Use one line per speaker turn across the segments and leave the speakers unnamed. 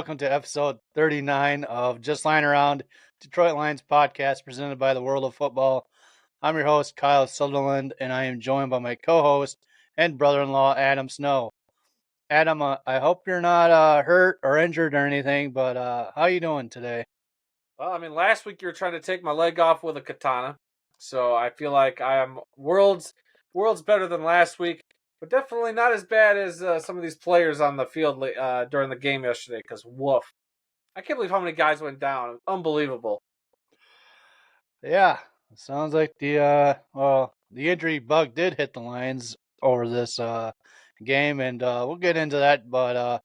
welcome to episode 39 of Just Lying Around, Detroit Lions podcast presented by the World of Football. I'm your host, Kyle Sutherland, and I am joined by my co-host and brother-in-law, Adam Snow. Adam, I hope you're not hurt or injured or anything, but how you doing today?
Well, last week you were trying to take my leg off with a katana, so I feel like I am worlds better than last week, but definitely not as bad as some of these players on the field during the game yesterday. Because woof, I can't believe how many guys went down. Unbelievable.
Yeah, sounds like the injury bug did hit the Lions over this game, and we'll get into that. But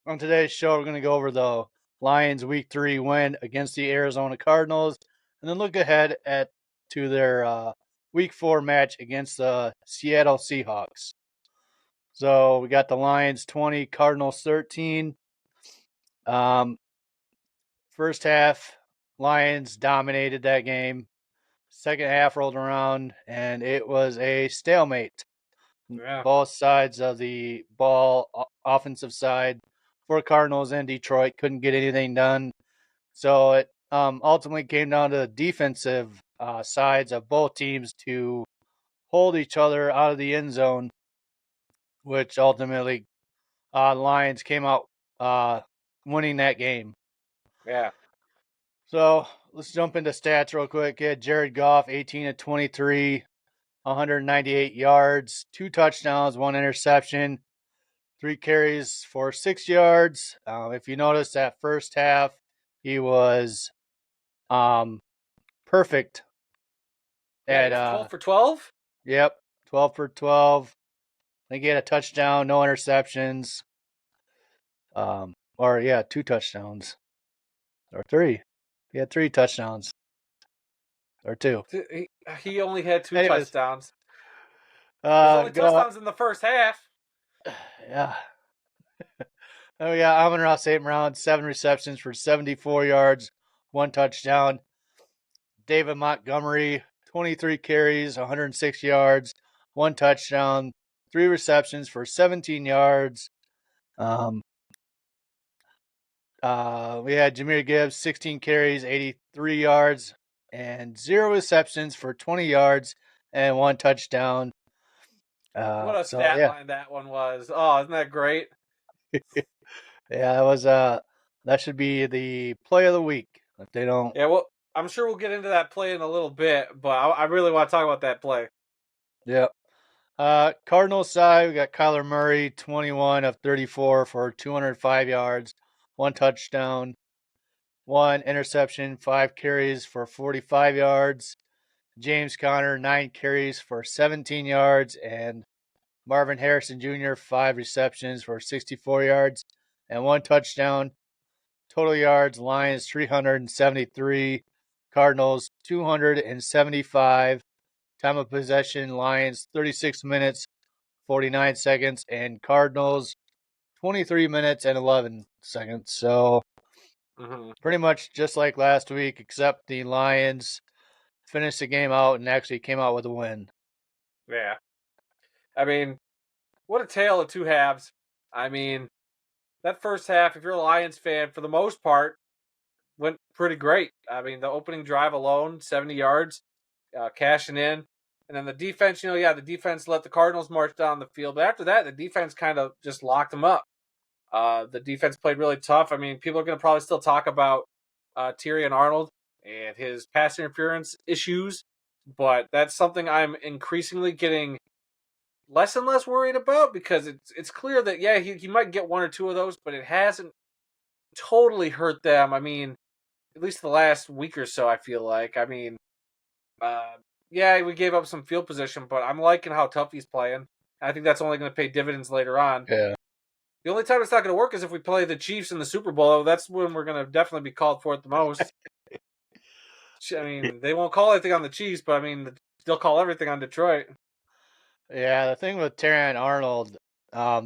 on today's show, we're going to go over the Lions' Week 3 win against the Arizona Cardinals, and then look ahead to their Week 4 match against the Seattle Seahawks. So we got the Lions 20, Cardinals 13. First half, Lions dominated that game. Second half rolled around, and it was a stalemate.
Yeah.
Both sides of the ball, offensive side for Cardinals and Detroit, couldn't get anything done. So it ultimately came down to the defensive sides of both teams to hold each other out of the end zone, which ultimately the Lions came out winning that game.
Yeah.
So let's jump into stats real quick. Yeah, Jared Goff, 18 of 23, 198 yards, 2 touchdowns, 1 interception, 3 carries for 6 yards. If you notice that first half, he was perfect.
At 12 for 12?
Yep, 12 for 12. I think he had a touchdown, no interceptions. 2 touchdowns. Or 3. He had 3 touchdowns. Or 2.
He only had 2 touchdowns.
There's
only touchdowns in the first half.
Yeah. Oh, yeah. Amon-Ra St. Brown, 7 receptions for 74 yards, 1 touchdown. David Montgomery, 23 carries, 106 yards, 1 touchdown, 3 receptions for 17 yards. We had Jahmyr Gibbs, 16 carries, 83 yards, and 0 receptions for 20 yards and 1 touchdown.
What a stat line that one was. Oh, isn't that great?
Yeah, it was that should be the play of the week. If they don't.
Yeah, well, I'm sure we'll get into that play in a little bit, but I really want to talk about that play.
Yep. Cardinals side, we got Kyler Murray, 21 of 34 for 205 yards, 1 touchdown, 1 interception, 5 carries for 45 yards. James Conner, 9 carries for 17 yards, and Marvin Harrison Jr., 5 receptions for 64 yards and 1 touchdown. Total yards, Lions 373, Cardinals 275. Time of possession, Lions 36 minutes, 49 seconds, and Cardinals 23 minutes and 11 seconds. So pretty much just like last week, except the Lions finished the game out and actually came out with a win.
Yeah. What a tale of 2 halves. That first half, if you're a Lions fan, for the most part, went pretty great. The opening drive alone, 70 yards, cashing in. And then the defense, the defense let the Cardinals march down the field. But after that, the defense kind of just locked them up. The defense played really tough. People are going to probably still talk about Tyrion Arnold and his pass interference issues. But that's something I'm increasingly getting less and less worried about, because it's clear that, yeah, he might get 1 or 2 of those, but it hasn't totally hurt them. At least the last week or so, I feel like. Yeah, we gave up some field position, but I'm liking how tough he's playing. I think that's only going to pay dividends later on.
Yeah.
The only time it's not going to work is if we play the Chiefs in the Super Bowl. That's when we're going to definitely be called for it the most. They won't call anything on the Chiefs, but they'll call everything on Detroit.
Yeah, the thing with Tyrion Arnold,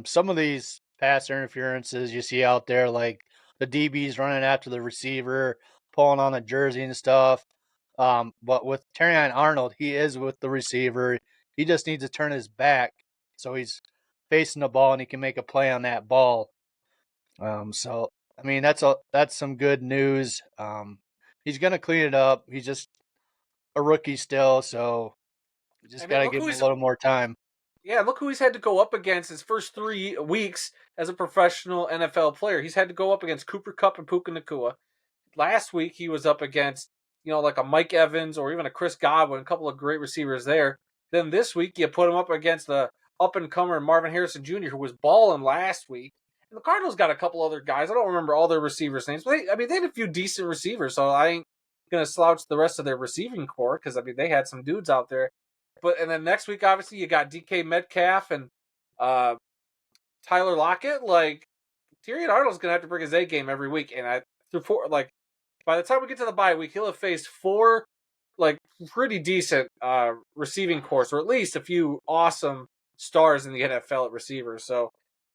some of these pass interferences you see out there, like the DBs running after the receiver, pulling on the jersey and stuff. But with Tyrion Arnold, he is with the receiver. He just needs to turn his back so he's facing the ball and he can make a play on that ball. So I mean, that's some good news. He's gonna clean it up. He's just a rookie still, so you
I
just
mean,
gotta
look
give
who
him a
he's
little more time.
look who he's had to go up against his first 3 weeks as a professional NFL player. He's had to go up against Cooper Kupp and Puka Nakua. Last week he was up against, like a Mike Evans or even a Chris Godwin, a couple of great receivers there. Then this week you put him up against the up and comer Marvin Harrison Jr., who was balling last week. And the Cardinals got a couple other guys. I don't remember all their receivers' names, but they had a few decent receivers, so I ain't gonna slouch the rest of their receiving core because they had some dudes out there. But and then next week, obviously, you got DK Metcalf and uh, Tyler Lockett. Like Tyrion Arnold's gonna have to bring his A game every week, and by the time we get to the bye week, he'll have faced 4 pretty decent receiving course, or at least a few awesome stars in the NFL at receivers. So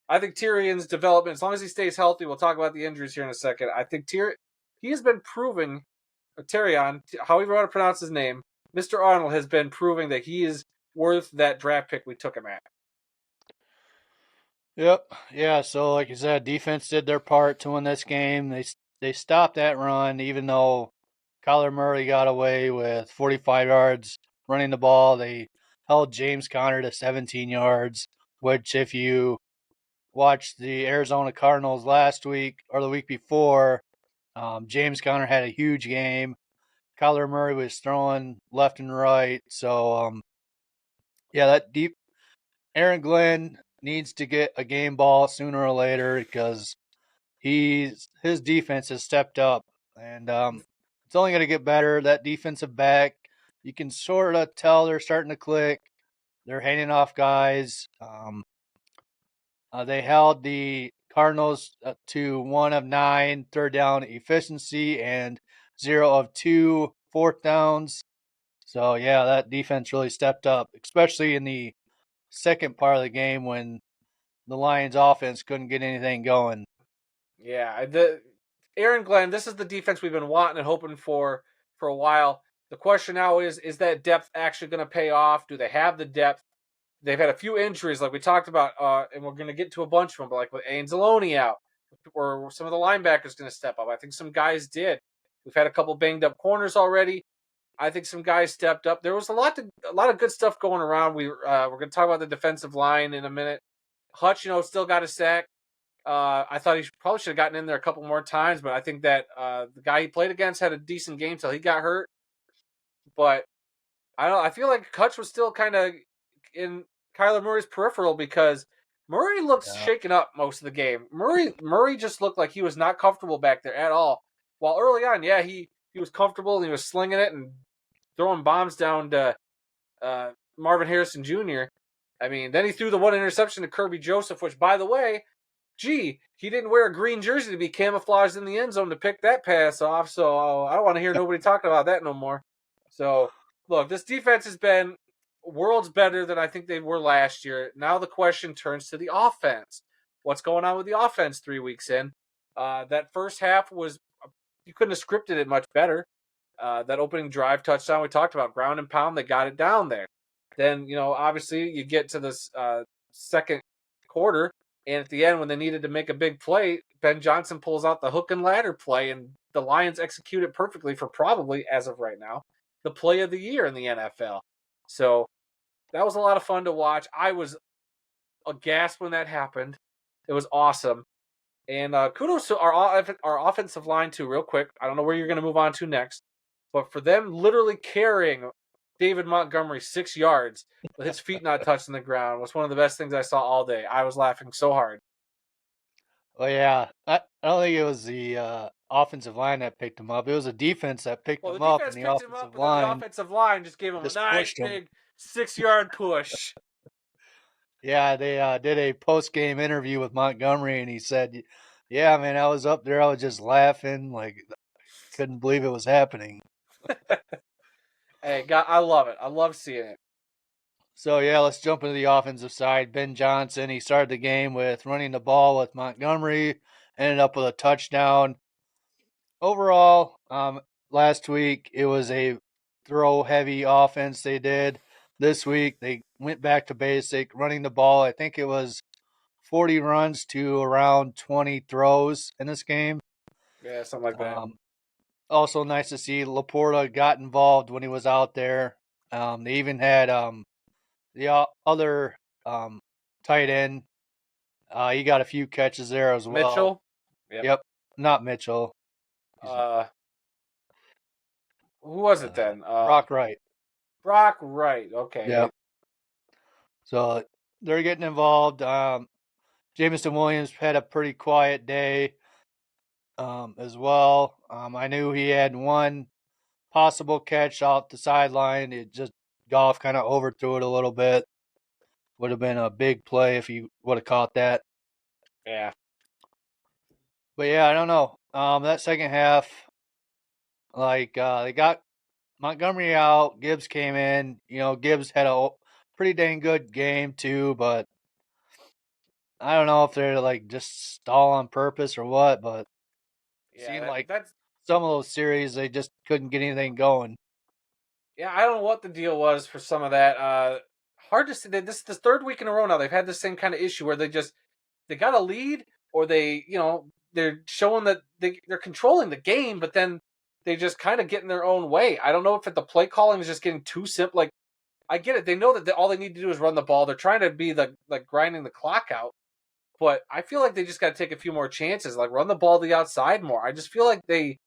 I think Tyrion's development, as long as he stays healthy, we'll talk about the injuries here in a second. I think he has been proving, Tyrion, however you want to pronounce his name, Mr. Arnold has been proving that he is worth that draft pick we took him at.
Yep. Yeah. So, like you said, defense did their part to win this game. They stopped that run, even though Kyler Murray got away with 45 yards running the ball. They held James Conner to 17 yards, which, if you watched the Arizona Cardinals last week or the week before, James Conner had a huge game. Kyler Murray was throwing left and right. So, yeah, that deep Aaron Glenn needs to get a game ball sooner or later because his defense has stepped up, and it's only going to get better. That defensive back, you can sort of tell they're starting to click. They're handing off guys. They held the Cardinals to 1 of 9 third down efficiency and 0 of 2 fourth downs. So yeah, that defense really stepped up, especially in the second part of the game when the Lions offense couldn't get anything going.
Yeah, the Aaron Glenn, this is the defense we've been wanting and hoping for a while. The question now is that depth actually going to pay off? Do they have the depth? They've had a few injuries, like we talked about, and we're going to get to a bunch of them, but like with Anzalone out, or some of the linebackers going to step up. I think some guys did. We've had a couple banged up corners already. I think some guys stepped up. There was a lot of good stuff going around. We're going to talk about the defensive line in a minute. Hutch, still got a sack. I thought he probably should have gotten in there a couple more times, but I think that the guy he played against had a decent game till he got hurt. But I don't. I feel like Hutch was still kind of in Kyler Murray's peripheral because Murray looked
Yeah.
shaken up most of the game. Murray just looked like he was not comfortable back there at all. While early on, yeah, he was comfortable and he was slinging it and throwing bombs down to Marvin Harrison Jr. I mean, then he threw the one interception to Kirby Joseph, which, by the way, he didn't wear a green jersey to be camouflaged in the end zone to pick that pass off. So I don't want to hear nobody talking about that no more. So look, this defense has been worlds better than I think they were last year. Now the question turns to the offense. What's going on with the offense 3 weeks in? That first half was, you couldn't have scripted it much better. That opening drive touchdown we talked about, ground and pound, they got it down there. Then, obviously you get to this second quarter, and at the end when they needed to make a big play, Ben Johnson pulls out the hook and ladder play, and the Lions execute it perfectly for probably, as of right now, the play of the year in the NFL. So that was a lot of fun to watch. I was aghast when that happened. It was awesome. And kudos to our offensive line, too, real quick. I don't know where you're going to move on to next, but for them literally carrying David Montgomery 6 yards with his feet not touching the ground was one of the best things I saw all day. I was laughing so hard.
Well, yeah, I don't think it was the offensive line that picked him up. It was the defense that picked
Well, the
him up,
defense
and the
picked him up,
offensive
but then the
line
offensive line just gave him a
just
nice
pushed him.
big 6 yard push.
Yeah, they did a post game interview with Montgomery, and he said, "Yeah, man, I was up there. I was just laughing, like couldn't believe it was happening."
Hey, God, I love it. I love seeing it.
So yeah, let's jump into the offensive side. Ben Johnson, he started the game with running the ball with Montgomery, ended up with a touchdown. Overall, last week it was a throw heavy offense they did. This week they went back to basic, running the ball. I think it was 40 runs to around 20 throws in this game.
Yeah, something like that.
Also nice to see Laporta got involved when he was out there. They even had the other tight end. He got a few catches there as well.
Mitchell. Yep.
Yep, not Mitchell.
Who was it then?
Brock Wright.
Brock Wright. Okay.
Yep. So they're getting involved. Jameson Williams had a pretty quiet day as well. I knew he had one possible catch off the sideline. It just Goff kind of overthrew it a little bit. Would have been a big play if he would have caught that.
Yeah.
But yeah, I don't know. That second half, they got Montgomery out. Gibbs came in. Gibbs had a pretty dang good game too, but I don't know if they're like just stall on purpose or what. But it seemed
Yeah.
like
That's.
some of those series they just couldn't get anything going.
Yeah, I don't know what the deal was for some of that. Hard to say. This is the third week in a row now. They've had the same kind of issue where they got a lead, or they're showing that they're controlling the game, but then they just kind of get in their own way. I don't know if the play calling is just getting too simple. Like, I get it. They know that all they need to do is run the ball. They're trying to be grinding the clock out, but I feel like they just got to take a few more chances, like run the ball to the outside more. I just feel like I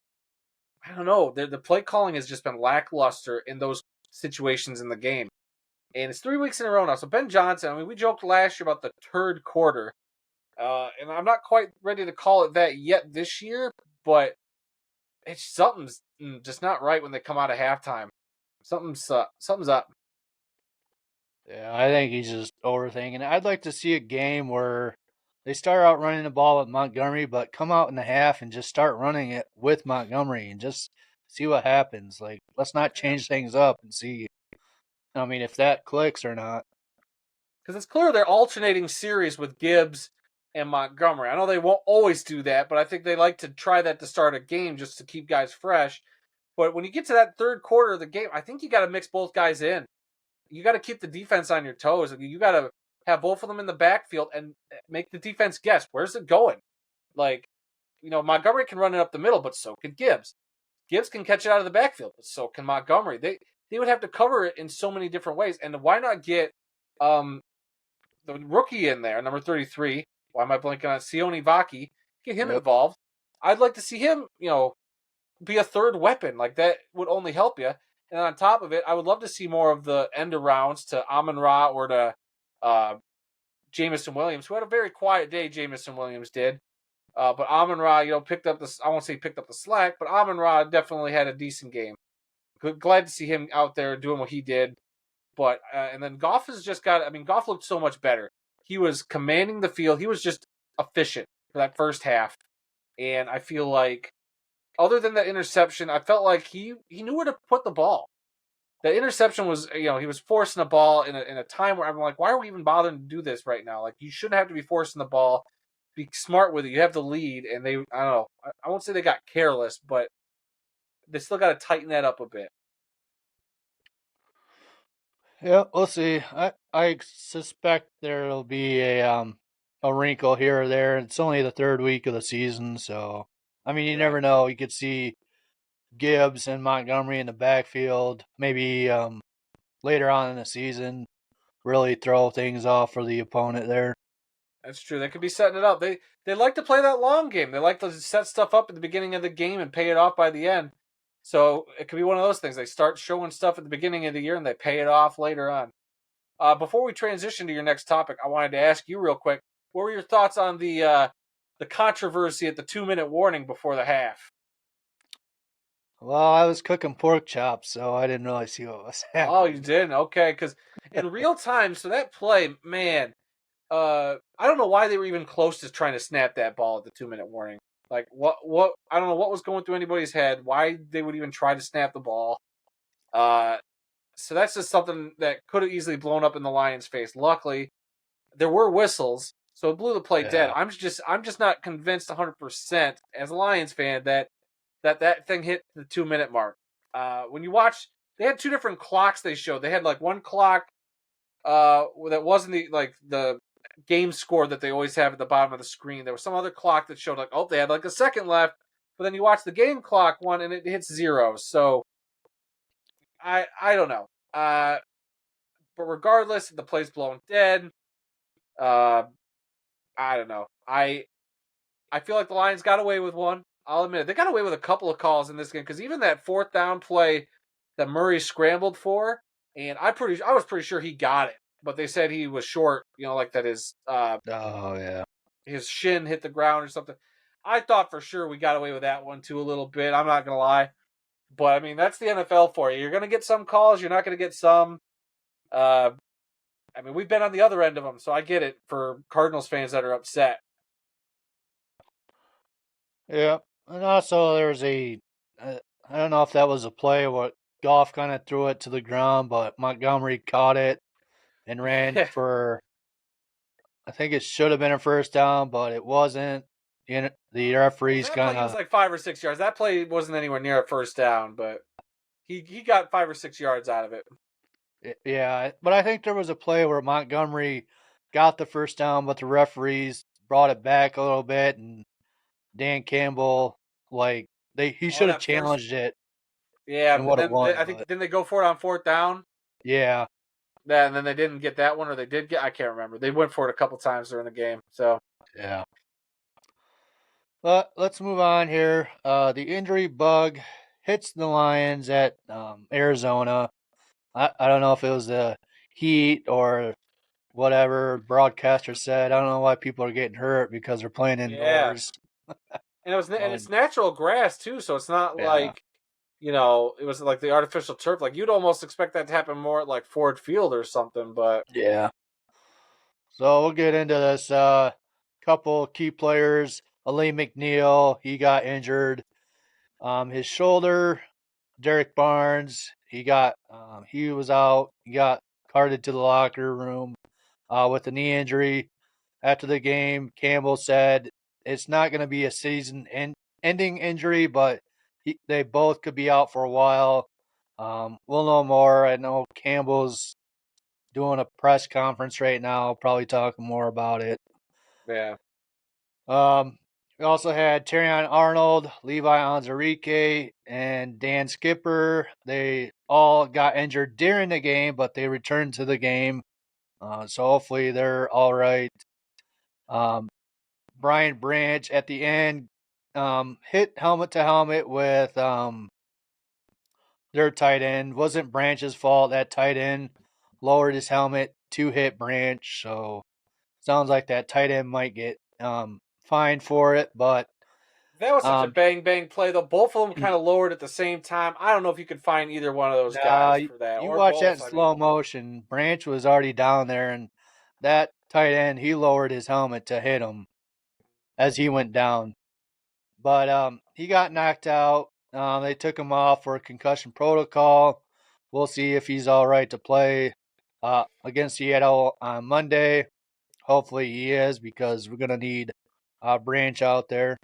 don't know. The play calling has just been lackluster in those situations in the game. And it's 3 weeks in a row now. So Ben Johnson, I mean, we joked last year about the third quarter. And I'm not quite ready to call it that yet this year, but something's just not right when they come out of halftime. Something's up.
Yeah, I think he's just overthinking. I'd like to see a game where they start out running the ball with Montgomery, but come out in the half and just start running it with Montgomery and just see what happens. Like, let's not change things up and see. I mean, if that clicks or not.
Because it's clear they're alternating series with Gibbs and Montgomery. I know they won't always do that, but I think they like to try that to start a game just to keep guys fresh. But when you get to that third quarter of the game, I think you got to mix both guys in. You got to keep the defense on your toes. You got to have both of them in the backfield and make the defense guess, where's it going? Like, Montgomery can run it up the middle, but so can Gibbs. Gibbs can catch it out of the backfield, but so can Montgomery. They would have to cover it in so many different ways. And why not get the rookie in there, number 33? Why am I blanking on Sione Vaki? Get him involved. I'd like to see him, be a third weapon. Like, that would only help you. And on top of it, I would love to see more of the end arounds to Amon-Ra or to Jameson Williams, who had a very quiet day. Jameson Williams did. But Amon-Ra, picked up I won't say picked up the slack, but Amon-Ra definitely had a decent game. Glad to see him out there doing what he did. But and then Goff has just Goff looked so much better. He was commanding the field. He was just efficient for that first half. And I feel like, other than that interception, I felt like he knew where to put the ball. That interception was, he was forcing the ball in a time where I'm like, why are we even bothering to do this right now? Like, you shouldn't have to be forcing the ball. Be smart with it. You have the lead, and I don't know. I won't say they got careless, but they still got to tighten that up a bit.
Yeah, we'll see. I suspect there'll be a wrinkle here or there. It's only the third week of the season, so I mean, you never know. You could see Gibbs and Montgomery in the backfield, maybe later on in the season, really throw things off for the opponent there.
That's true. They could be setting it up. They like to play that long game. They like to set stuff up at the beginning of the game and pay it off by the end. So it could be one of those things. They start showing stuff at the beginning of the year and they pay it off later on. Before we transition to your next topic, I wanted to ask you real quick, what were your thoughts on the controversy at the 2-minute warning before the half?
Well, I was cooking pork chops, so I didn't really see what was happening.
Oh, you didn't? Okay, because in real time, so that play, man, I don't know why they were even close to trying to snap that ball at the 2-minute warning. Like, what? I don't know what was going through anybody's head. Why they would even try to snap the ball. So that's just something that could have easily blown up in the Lions' face. Luckily, there were whistles, so it blew the play dead. I'm just not convinced 100% as a Lions fan that thing hit the 2-minute mark. When you watch, they had two different clocks they showed. They had like one clock that wasn't the game score that they always have at the bottom of the screen. There was some other clock that showed like, oh, they had like a second left, but then you watch the game clock one and it hits zero. So I don't know. But regardless, the play's blown dead. Uh, I don't know. I feel like the Lions got away with one. I'll admit it. They got away with a couple of calls in this game because even that fourth down play that Murray scrambled for, and I was pretty sure he got it, but they said he was short. Like that
Oh yeah.
his shin hit the ground or something. I thought for sure we got away with that one too a little bit. I'm not gonna lie, but I mean that's the NFL for you. You're gonna get some calls. You're not gonna get some. Uh, I mean we've been on the other end of them, so I get it for Cardinals fans that are upset.
Yeah. And also there's I don't know if that was a play what Goff kind of threw it to the ground, but Montgomery caught it and ran
Yeah.
for, I think it should have been a first down, but it wasn't. The referees
That play
kind
he was
of,
like 5 or 6 yards. That play wasn't anywhere near a first down, but he got 5 or 6 yards out of it.
yeah. But I think there was a play where Montgomery got the first down, but the referees brought it back a little bit, and Dan Campbell, like, he
Oh,
should have
that first,
challenged it
yeah,
and
and
what it
then
was,
I think
but
didn't they go for it on fourth down?
yeah.
Yeah, and then they didn't get that one, or they did get. I can't remember. They went for it a couple times during the game. So
Yeah. But let's move on here. The injury bug hits the Lions at Arizona. I don't know if it was the heat or whatever broadcaster said. I don't know why people are getting hurt because they're playing
yeah,
indoors.
and
But
it's natural grass too, so it's not
yeah,
like it was like the artificial turf. Like you'd almost expect that to happen more at like Ford Field or something. But
yeah. So we'll get into this. Couple key players. Ali McNeil, he got injured. His shoulder. Derek Barnes, he was out. He got carted to the locker room with a knee injury. After the game, Campbell said it's not going to be a season-ending injury, but they both could be out for a while. We'll know more. I know Campbell's doing a press conference right now, probably talking more about it.
yeah,
Um, we also had Terrion Arnold, Levi Onwuzurike, and Dan Skipper. They all got injured during the game, but they returned to the game. So hopefully they're all right. Um, Brian Branch at the end hit helmet to helmet with their tight end. Wasn't Branch's fault. That tight end lowered his helmet to hit Branch. So sounds like that tight end might get fined for it, but
that was such a
um,
bang bang play. Though both of them kind of lowered at the same time. I don't know if you could find either one of those
nah,
guys for that,
you
or
watch that
both.
in
I mean,
slow motion. Branch was already down there, and that tight end he lowered his helmet to hit him as he went down. But he got knocked out. They took him off for a concussion protocol. We'll see if he's all right to play against Seattle on Monday. Hopefully he is because we're gonna need Branch out there.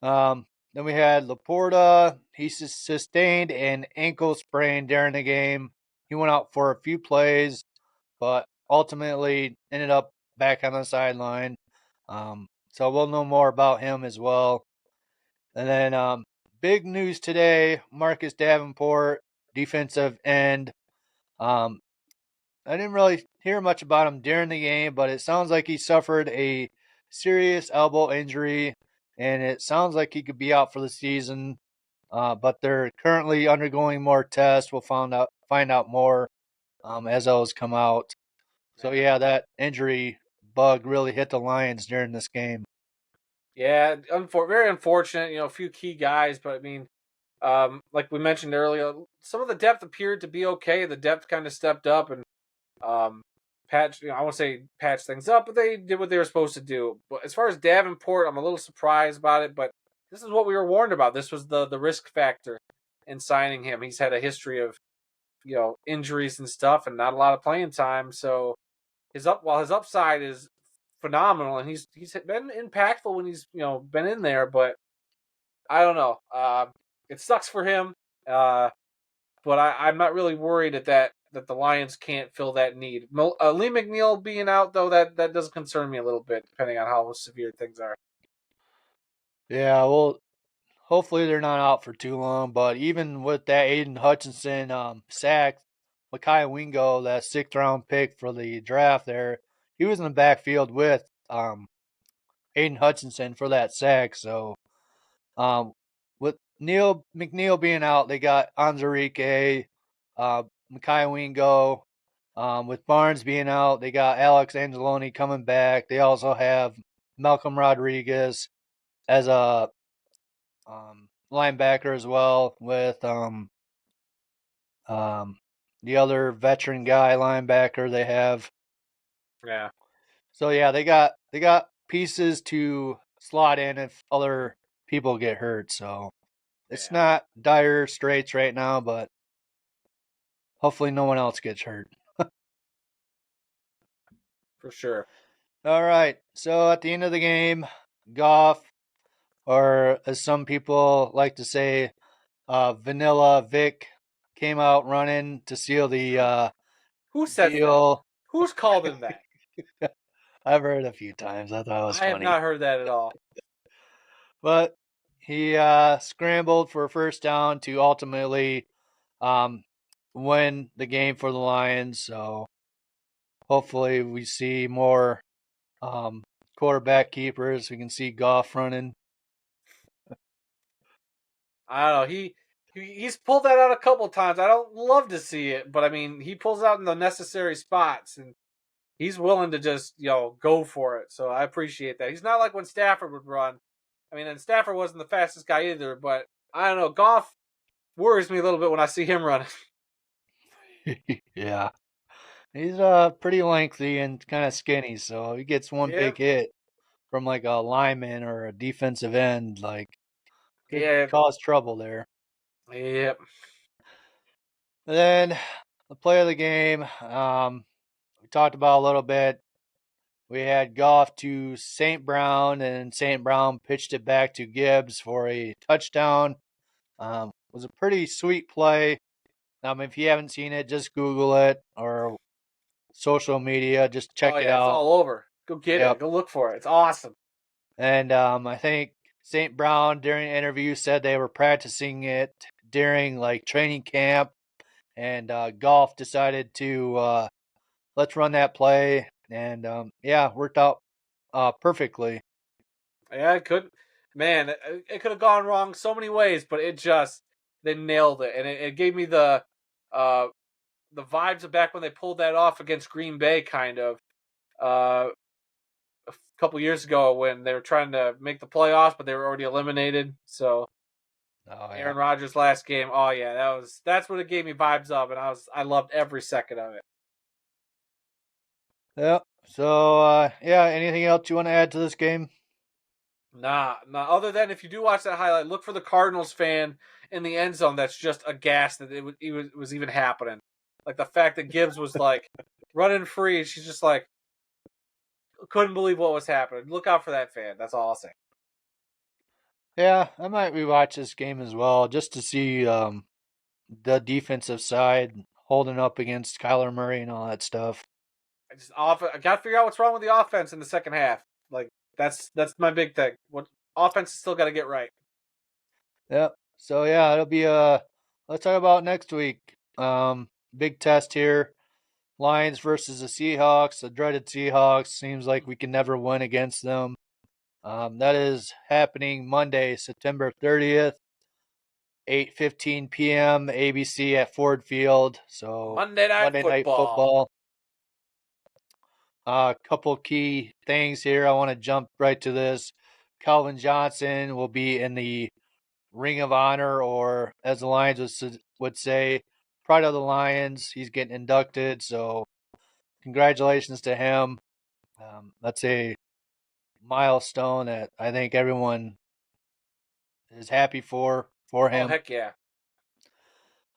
Then we had Laporta. He sustained an ankle sprain during the game. He went out for a few plays, but ultimately ended up back on the sideline. So we'll know more about him as well. And then big news today: Marcus Davenport, defensive end. Um, I didn't really hear much about him during the game, but it sounds like he suffered a serious elbow injury, and it sounds like he could be out for the season. But they're currently undergoing more tests. We'll find out more as those come out. So
yeah,
yeah, that injury bug really hit the Lions during this game.
yeah, very unfortunate. A few key guys, but I mean, like we mentioned earlier, some of the depth appeared to be okay. The depth kind of stepped up and um, patch. I won't say patch things up, but they did what they were supposed to do. But as far as Davenport, I'm a little surprised about it. But this is what we were warned about. This was the risk factor in signing him. He's had a history of injuries and stuff, and not a lot of playing time. So while his upside is phenomenal, and he's been impactful when he's been in there, but I don't know. It sucks for him. But I'm not really worried at that the Lions can't fill that need. Lee McNeil being out though, that does concern me a little bit, depending on how severe things are.
Yeah, well, hopefully they're not out for too long. But even with that Aiden Hutchinson sack, Mekhi Wingo, that sixth round pick for the draft there, he was in the backfield with Aiden Hutchinson for that sack. So with Neil McNeil being out, they got Anzarike, Mekhi Wingo. With Barnes being out, they got Alex Angeloni coming back. They also have Malcolm Rodriguez as a linebacker as well, with um, the other veteran guy linebacker they have.
Yeah.
So yeah, they got pieces to slot in if other people get hurt. So it's
Yeah,
not dire straits right now, but hopefully no one else gets hurt.
for sure.
All right. So at the end of the game, Goff, or as some people like to say, Vanilla Vic, came out running to seal the
Who says that?
deal.
Who's called him that?
I've heard it a few times. I thought it was
I have
funny.
not heard that at all.
But he scrambled for a first down to ultimately um, win the game for the Lions. So hopefully we see more quarterback keepers. We can see Goff running.
I don't know. He's pulled that out a couple times. I don't love to see it, but I mean, he pulls out in the necessary spots, and he's willing to just go for it. So I appreciate that. He's not like when Stafford would run. I mean, and Stafford wasn't the fastest guy either, but I don't know. Goff worries me a little bit when I see him running.
Yeah. He's pretty lengthy and kind of skinny, so he gets one
Yeah,
big hit from like a lineman or a defensive end, like could
yeah,
cause trouble there.
yeah.
And then the play of the game, we talked about a little bit. We had Goff to St. Brown, and St. Brown pitched it back to Gibbs for a touchdown. It was a pretty sweet play. If you haven't seen it, just Google it or social media. Just
Oh
check it
yeah, it's
out.
all over. Go get
Yep.
it. Go look for it. It's awesome.
And I think St. Brown during an interview said they were practicing it during like training camp, and Golf decided to let's run that play, and yeah, worked out perfectly.
Yeah, it could. Man, it could have gone wrong so many ways, but they nailed it, and it gave me uh the vibes of back when they pulled that off against Green Bay, kind of a couple years ago when they were trying to make the playoffs, but they were already eliminated. So
Oh yeah,
Aaron Rodgers' last game, oh yeah, that's what it gave me vibes of, and I loved every second of it.
yep. So yeah, anything else you want to add to this game?
Nah. Other than if you do watch that highlight, look for the Cardinals fan in the end zone. That's just aghast that it was even happening. Like the fact that Gibbs was like running free, and she's just like couldn't believe what was happening. Look out for that fan. That's all I'll say.
Yeah, I might rewatch this game as well just to see the defensive side holding up against Kyler Murray and all that stuff.
I got to figure out what's wrong with the offense in the second half. Like that's my big thing. What offense is still got to get right.
Yep. So yeah, it'll be let's talk about next week. Big test here. Lions versus the Seahawks, the dreaded Seahawks. Seems like we can never win against them. That is happening Monday, September 30th, 8:15 p.m. ABC at Ford Field. So
Monday Night
Monday Night
Football.
Football. A couple key things here. I want to jump right to this. Calvin Johnson will be in the Ring of Honor, or as the Lions would say, Pride of the Lions. He's getting inducted, so congratulations to him. That's a milestone that I think everyone is happy for
Oh
him.
heck yeah.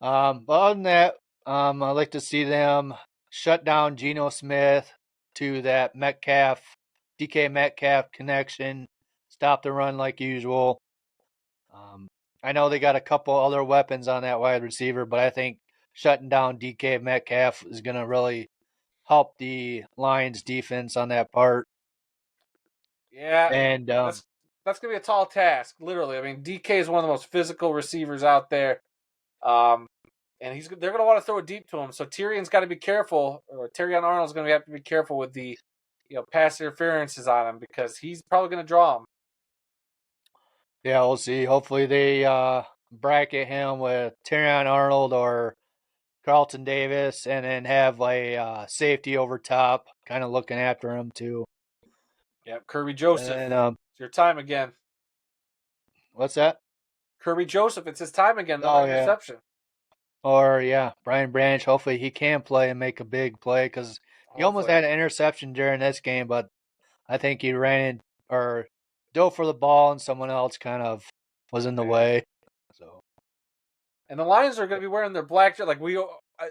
But other than that, I'd like to see them shut down Geno Smith to that DK Metcalf connection, stop the run like usual. Um, I know they got a couple other weapons on that wide receiver, but I think shutting down DK Metcalf is going to really help the Lions defense on that part.
Yeah,
And
that's gonna be a tall task, literally. I mean, DK is one of the most physical receivers out there, and they're gonna want to throw it deep to him. So Tyrion's got to be careful, or Terrion Arnold's gonna have to be careful with the pass interferences on him because he's probably gonna draw him.
yeah, we'll see. Hopefully they bracket him with Terrion Arnold or Carlton Davis, and then have a safety over top, kind of looking after him too.
Yep, Kirby
And
Joseph,
then,
it's your time again.
what's that?
Kirby Joseph, it's his time again. Another
Oh yeah.
interception.
Or yeah, Brian Branch. Hopefully he can play and make a big play because he almost
Hopefully.
had an interception during this game, but I think he ran in or dove for the ball and someone else kind of was in the
Yeah.
way. So.
And the Lions are going to be wearing their black like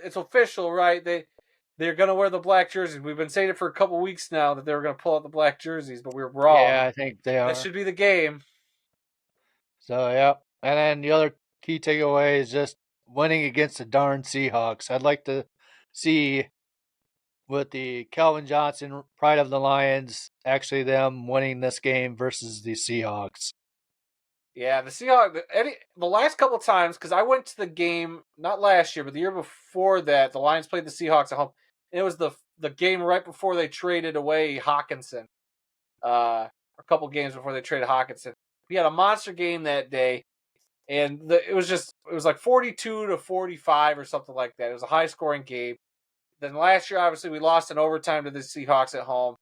it's official, right? They're going to wear the black jerseys. We've been saying it for a couple weeks now that they were going to pull out the black jerseys, but we were wrong.
Yeah, I think they are.
That should be the game.
So yeah, and then the other key takeaway is just winning against the darn Seahawks. I'd like to see with the Calvin Johnson pride of the Lions, actually them winning this game versus the Seahawks.
Yeah, the Seahawks. The last couple times, because I went to the game not last year, but the year before that, the Lions played the Seahawks at home. And it was the game right before they traded away Hawkinson. A couple games before they traded Hawkinson, we had a monster game that day, and it was like 42-45 or something like that. It was a high scoring game. Then last year, obviously, we lost in overtime to the Seahawks at home.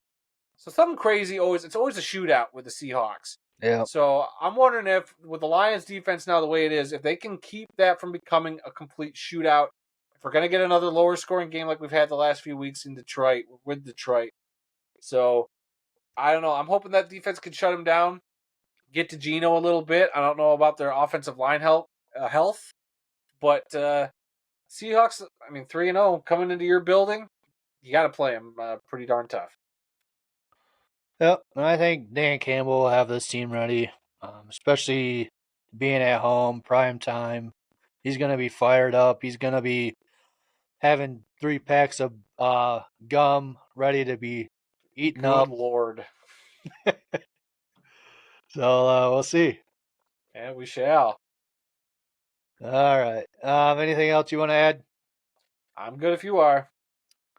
So something crazy it's always a shootout with the Seahawks.
Yeah.
So I'm wondering if, with the Lions defense now the way it is, if they can keep that from becoming a complete shootout, if we're going to get another lower scoring game like we've had the last few weeks in Detroit, with Detroit. So I don't know. I'm hoping that defense can shut him down, get to Geno a little bit. I don't know about their offensive line health, but Seahawks, 3-0 coming into your building, you got to play them pretty darn tough.
Yep, and I think Dan Campbell will have this team ready, especially being at home, prime time. He's going to be fired up. He's going to be having 3 packs of gum ready to be eaten up.
Good Lord.
So we'll see.
Yeah, we shall.
All right. Anything else you want to add?
I'm good if you are.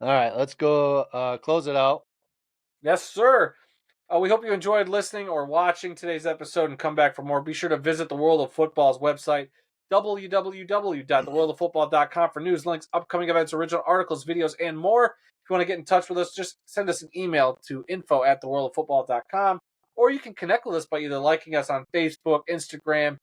All right, let's go close it out.
Yes, sir. We hope you enjoyed listening or watching today's episode and come back for more. Be sure to visit the World of Football's website, www.theworldoffootball.com, for news, links, upcoming events, original articles, videos, and more. If you want to get in touch with us, just send us an email to info@theworldoffootball.com, or you can connect with us by either liking us on Facebook, Instagram,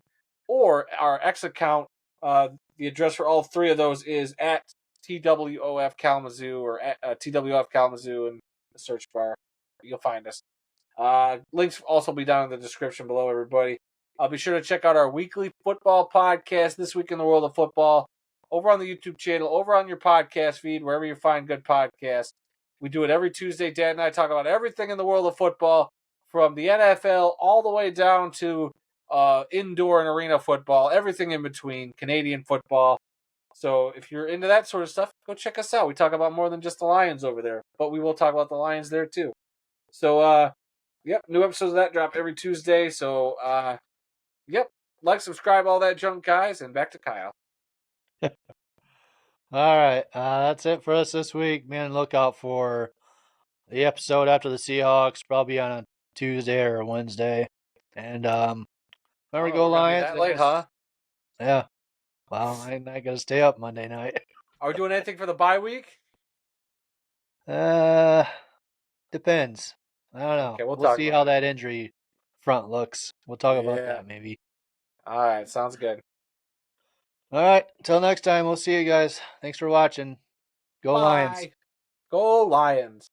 or our X account. The address for all 3 of those is at TWOF Kalamazoo, or at TWOF Kalamazoo in the search bar. You'll find us. Links will also be down in the description below, everybody. Be sure to check out our weekly football podcast, This Week in the World of Football, over on the YouTube channel, over on your podcast feed, wherever you find good podcasts. We do it every Tuesday. Dad and I talk about everything in the world of football, from the NFL all the way down to indoor and arena football, everything in between, Canadian football. So if you're into that sort of stuff, go check us out. We talk about more than just the Lions over there, but we will talk about the Lions there too. So, yep, new episodes of that drop every Tuesday. So, yep, like, subscribe, all that junk, guys, and back to Kyle.
All right, that's it for us this week. Man, look out for the episode after the Seahawks, probably on a Tuesday or a Wednesday. And remember, go Lions.
That late, huh?
Yeah. Well, I'm not gonna stay up Monday night.
Are we doing anything for the bye week?
Depends. I don't know.
Okay,
we'll see how that injury front looks. We'll talk about that maybe.
All right, sounds good.
All right, until next time, we'll see you guys. Thanks for watching. Go Lions.
Go Lions.